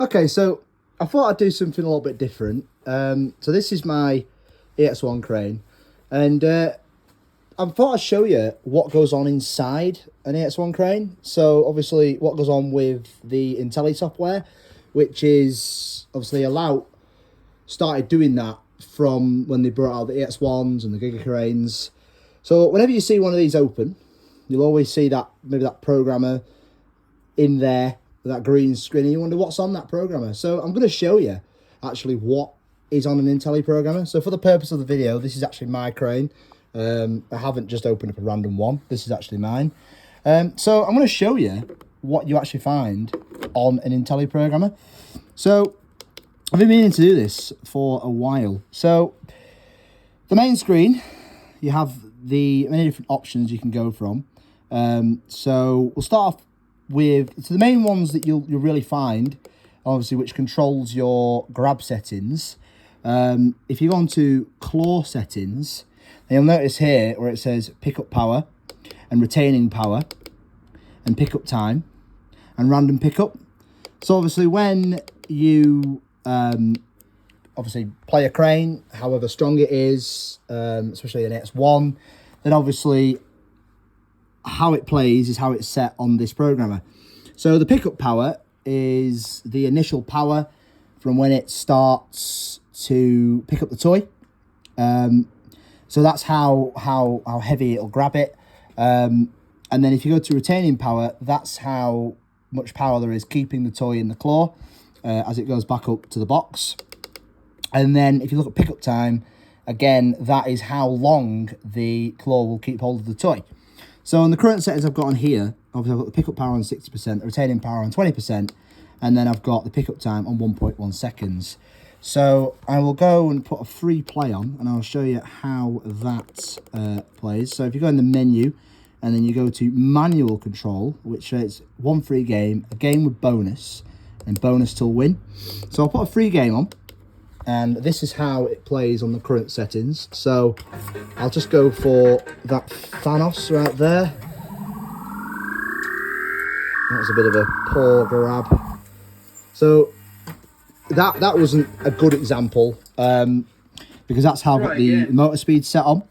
Okay, so I thought I'd do something a little bit different. So this is my EX1 crane, and I thought I'd show you what goes on inside an EX1 crane. So obviously what goes on with the Intelli software, which is obviously Alout started doing that from when they brought out the EX1s and the Giga cranes. So whenever you see one of these open, you'll always see that maybe that programmer in there, that green screen, and you wonder what's on that programmer. So I'm going to show you actually what is on an Intelli programmer. So for the purpose of the video, this is actually my crane. I haven't just opened up a random one. This is actually mine. So I'm going to show you what you actually find on an Intelli programmer. So I've been meaning to do this for a while. So the main screen, you have the many different options you can go from. So we'll start off with, so the main ones that you'll really find, obviously, which controls your grab settings. If you go on to claw settings, you'll notice here where it says pickup power and retaining power and pickup time and random pickup. So obviously when you obviously play a crane, however strong it is, especially an X1, then obviously how it plays is how it's set on this programmer. So the pickup power is the initial power from when it starts to pick up the toy. So that's how heavy it'll grab it. And then if you go to retaining power, that's how much power there is keeping the toy in the claw as it goes back up to the box. And then if you look at pickup time, again, that is how long the claw will keep hold of the toy. So in the current settings I've got on here, obviously I've got the pickup power on 60%, the retaining power on 20%, and then I've got the pickup time on 1.1 seconds. So I will go and put a free play on, and I'll show you how that plays. So if you go in the menu, and then you go to manual control, which says one free game, a game with bonus, and bonus till win. So I'll put a free game on, and this is how it plays on the current settings. So I'll just go for that Thanos right there. That was a bit of a poor grab. So that wasn't a good example, because that's how I've got the motor speed set on.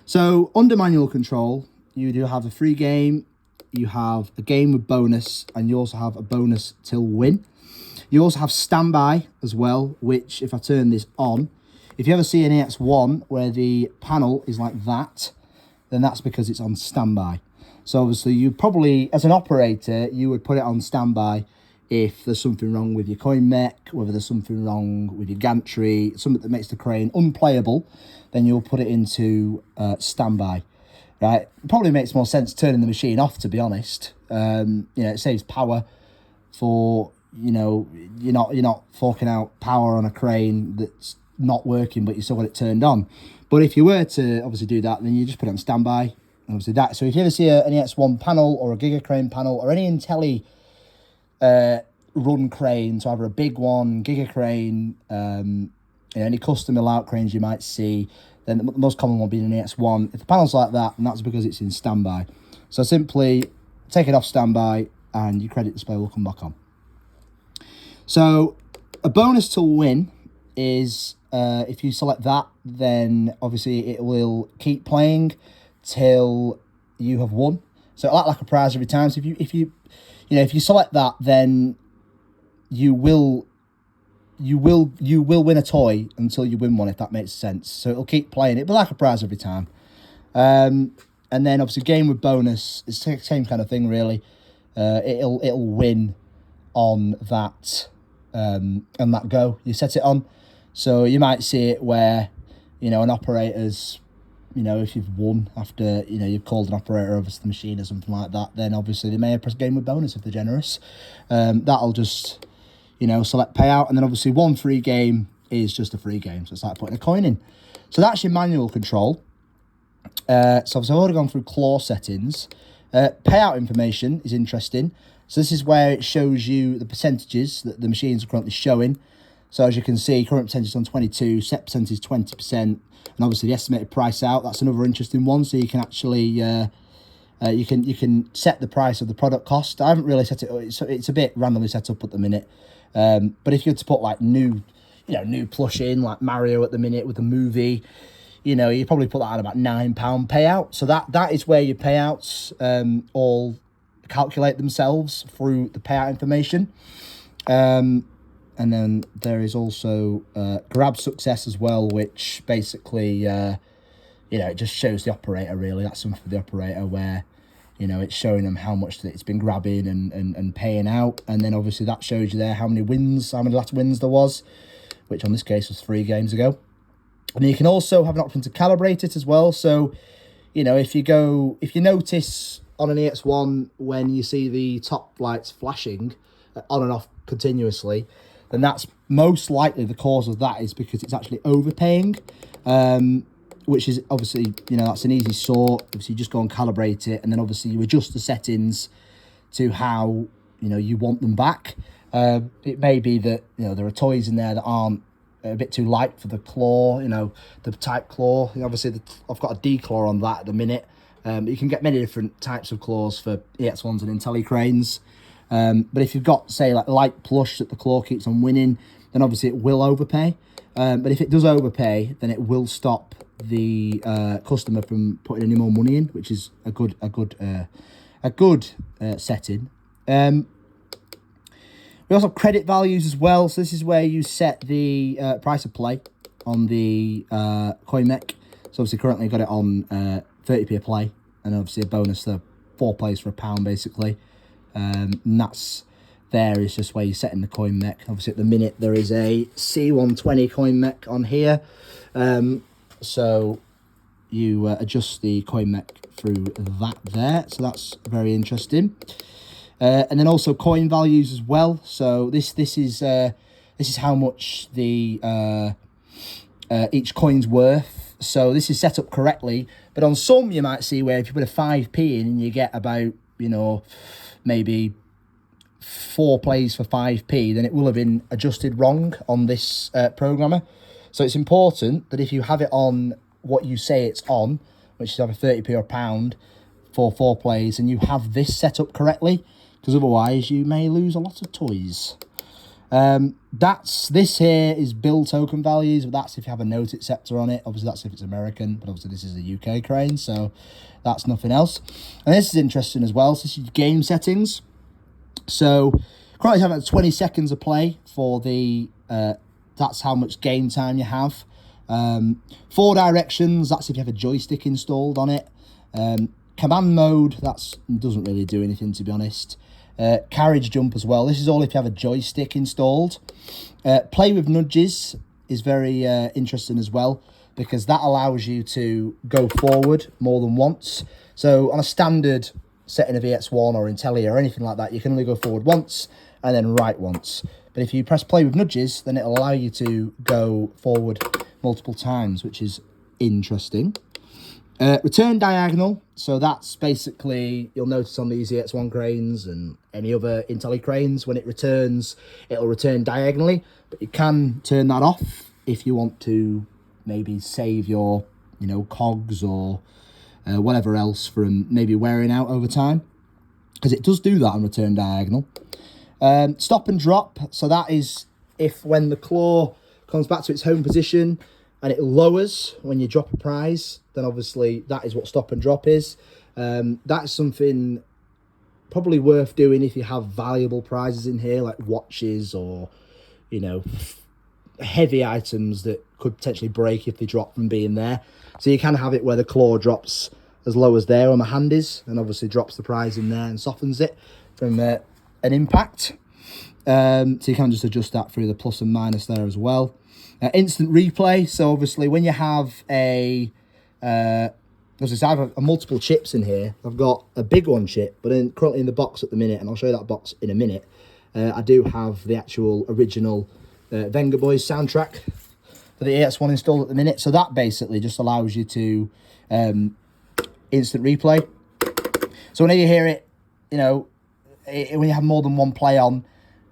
So under manual control, you do have a free game, you have a game with bonus, and you also have a bonus till win. You also have standby as well, which if I turn this on, if you ever see an EX1 where the panel is like that, then that's because it's on standby. So obviously you probably, as an operator, you would put it on standby if there's something wrong with your coin mech, whether there's something wrong with your gantry, something that makes the crane unplayable, then you'll put it into standby, right? It probably makes more sense turning the machine off, to be honest. It saves power for, you're not forking out power on a crane that's not working, but you still got it turned on. But if you were to obviously do that, then you just put it on standby. Obviously that. So if you ever see an EX1 panel or a Giga crane panel or any Intelli run crane, so either a big one, Giga crane, any custom Alout cranes you might see, then the most common one being an EX1. If the panel's like that, then that's because it's in standby. So simply take it off standby and your credit display will come back on. So a bonus to win is if you select that, then obviously it will keep playing till you have won. So it'll act like a prize every time. So if you select that, then you will win a toy until you win one, if that makes sense. So it'll keep playing. It'll be like a prize every time. And then obviously game with bonus is the same kind of thing really. It'll win on that go you set it on. So you might see it where an operator's, if you've won after you've called an operator over to the machine or something like that, then obviously they may press game with bonus if they're generous. That'll just select payout, and then obviously one free game is just a free game, so it's like putting a coin in. So that's your manual control. So I've already gone through claw settings. Payout information is interesting. So this is where it shows you the percentages that the machines are currently showing. So as you can see, current percentage on 22, set percentage 20%, and obviously the estimated price out, that's another interesting one. So you can actually You can set the price of the product cost. I haven't really set it. It's a bit randomly set up at the minute. But if you were to put like new plush in, like Mario at the minute with the movie, you probably put that at about £9 payout. So that is where your payouts all calculate themselves through the payout information. And then there is also grab success as well, which basically it just shows the operator really. That's something for the operator where it's showing them how much that it's been grabbing and paying out. And then obviously that shows you there how many last wins there was, which on this case was 3 games ago. And then you can also have an option to calibrate it as well. So, if you notice on an EX1 when you see the top lights flashing on and off continuously, then that's most likely the cause of that is because it's actually overpaying. Which is obviously, that's an easy sort. Obviously, you just go and calibrate it, and then obviously you adjust the settings to how, you want them back. It may be that, there are toys in there that aren't a bit too light for the claw, the type claw. Obviously, I've got a D claw on that at the minute. You can get many different types of claws for EX1s and IntelliCranes. But if you've got, say, like light plush that the claw keeps on winning, then obviously it will overpay. But if it does overpay, then it will stop the customer from putting any more money in, which is a good setting. We also have credit values as well. So this is where you set the price of play on the CoinMech. So obviously currently got it on 30p a play, and obviously a bonus to 4 plays for £1 basically. And that's there is just where you're setting the CoinMech. Obviously at the minute there is a C120 CoinMech on here. So you adjust the CoinMech through that there. So that's very interesting. And then also coin values as well. So this is how much the each coin's worth. So this is set up correctly. But on some you might see where if you put a 5p in, you get about maybe 4 plays for 5p, then it will have been adjusted wrong on this programmer. So it's important that if you have it on what you say it's on, which is either 30p or £1 for 4 plays, and you have this set up correctly, because otherwise you may lose a lot of toys. This here is bill token values, but that's if you have a note acceptor on it. Obviously that's if it's American, but obviously this is a UK crane, so that's nothing else. And this is interesting as well. So this is game settings. So currently having 20 seconds of play for the that's how much game time you have. 4 directions, that's if you have a joystick installed on it. Command mode, that doesn't really do anything, to be honest. Carriage jump as well. This is all if you have a joystick installed. Play with nudges is very interesting as well, because that allows you to go forward more than once. So on a standard setting of EX1 or Intelli or anything like that, you can only go forward once and then right once. But if you press play with nudges, then it'll allow you to go forward multiple times, which is interesting. Return diagonal, so that's basically, you'll notice on these EX1 cranes and any other Intelli cranes, when it returns, it'll return diagonally, but you can turn that off if you want to maybe save your, cogs or whatever else from maybe wearing out over time, because it does do that on return diagonal. Stop and drop, so that is if when the claw comes back to its home position and it lowers when you drop a prize, then obviously that is what stop and drop is. That's something probably worth doing if you have valuable prizes in here, like watches or, heavy items that could potentially break if they drop from being there. So you can have it where the claw drops as low as there on the hand is, and obviously drops the prize in there and softens it from an impact. So you can just adjust that through the plus and minus there as well. Instant replay, so obviously when you have I have multiple chips in here. I've got a big one chip, but then currently in the box at the minute, and I'll show you that box in a minute, I do have the actual original Vengaboys soundtrack for the EX1 installed at the minute. So that basically just allows you to instant replay. So whenever you hear it, when you have more than one play on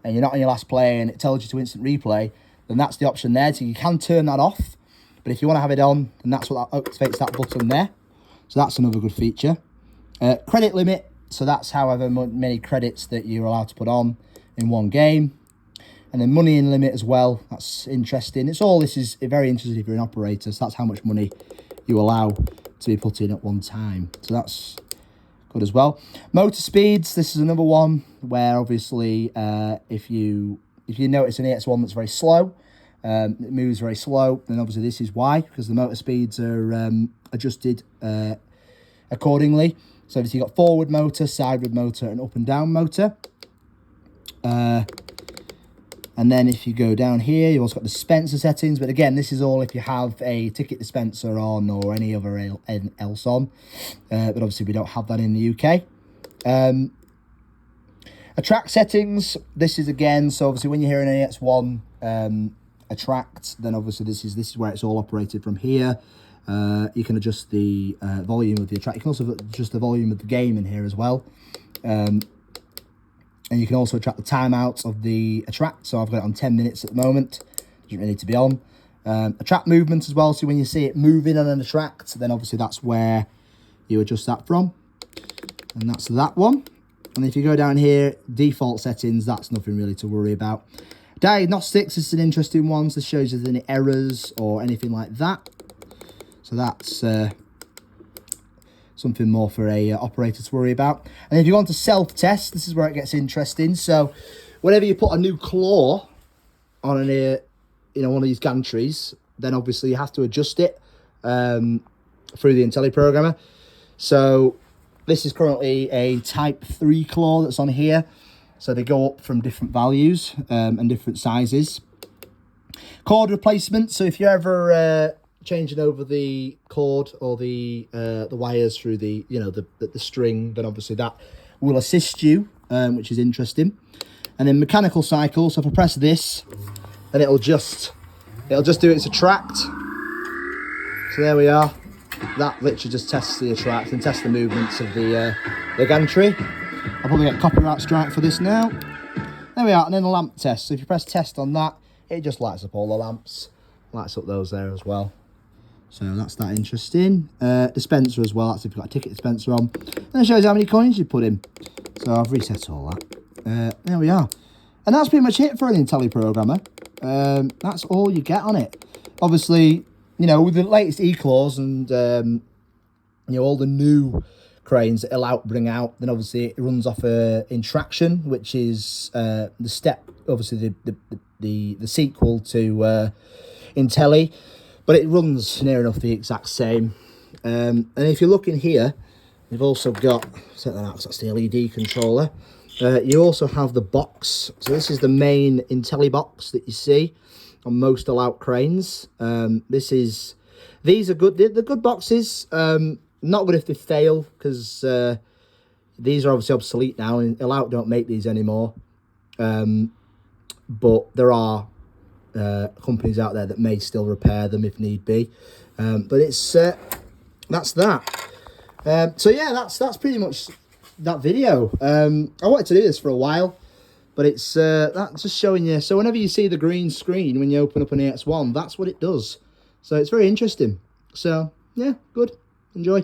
and you're not on your last play and it tells you to instant replay, then that's the option there. So you can turn that off, but if you want to have it on, then that's what activates that button there. So that's another good feature. Credit limit, so that's however many credits that you're allowed to put on in one game. And then money in limit as well. That's interesting. This is very interesting if you're an operator. So that's how much money you allow to be put in at one time. So that's good as well. Motor speeds. This is another one where obviously if you notice an EX1 that's very slow, it moves very slow, then obviously this is why, because the motor speeds are adjusted accordingly. So obviously you've got forward motor, sideward motor, and up and down motor. And then if you go down here, you've also got the dispenser settings. But again, this is all if you have a ticket dispenser on or any other else on. But obviously we don't have that in the UK. Attract settings. This is again, so obviously when you hear an AX1 attract, then obviously this is where it's all operated from here. You can adjust the volume of the attract. You can also adjust the volume of the game in here as well. And you can also attract the timeouts of the attract. So I've got it on 10 minutes at the moment. Doesn't really need to be on. Attract movement as well. So when you see it moving on an attract, then obviously that's where you adjust that from. And that's that one. And if you go down here, default settings, that's nothing really to worry about. Diagnostics is an interesting one. So this shows you any errors or anything like that. So that's something more for a operator to worry about. And if you want to self-test, this is where it gets interesting. So whenever you put a new claw on one of these gantries, then obviously you have to adjust it through the IntelliProgrammer. So this is currently a Type 3 claw that's on here. So they go up from different values and different sizes. Cord replacement. So if you're ever changing over the cord or the wires through the string, then obviously that will assist you, which is interesting. And then mechanical cycle. So if I press this, then it'll just do its attract. So there we are. That literally just tests the attract and tests the movements of the gantry. I'll probably get copyright strike for this now. There we are. And then the lamp test. So if you press test on that, it just lights up all the lamps. Lights up those there as well. So that's that interesting. Dispenser as well. That's if you've got a ticket dispenser on. And it shows how many coins you put in. So I've reset all that. There we are. And that's pretty much it for an IntelliProgrammer. That's all you get on it. Obviously, with the latest E-claws and, all the new cranes that it'll bring out, then obviously it runs off in traction, which is the step, obviously the sequel to Intelli. But it runs near enough the exact same. And if you look in here, you've also got, set that out because that's the LED controller. You also have the box. So this is the main Intelli box that you see on most all-out cranes. These are good. They're good boxes. Not good if they fail, because these are obviously obsolete now, and all-out don't make these anymore. But there are companies out there that may still repair them if need be, but it's that's that. So yeah, that's pretty much that video. I wanted to do this for a while, but it's that's just showing you. So whenever you see the green screen when you open up an AX1, that's what it does. So it's very interesting. So yeah, good. Enjoy.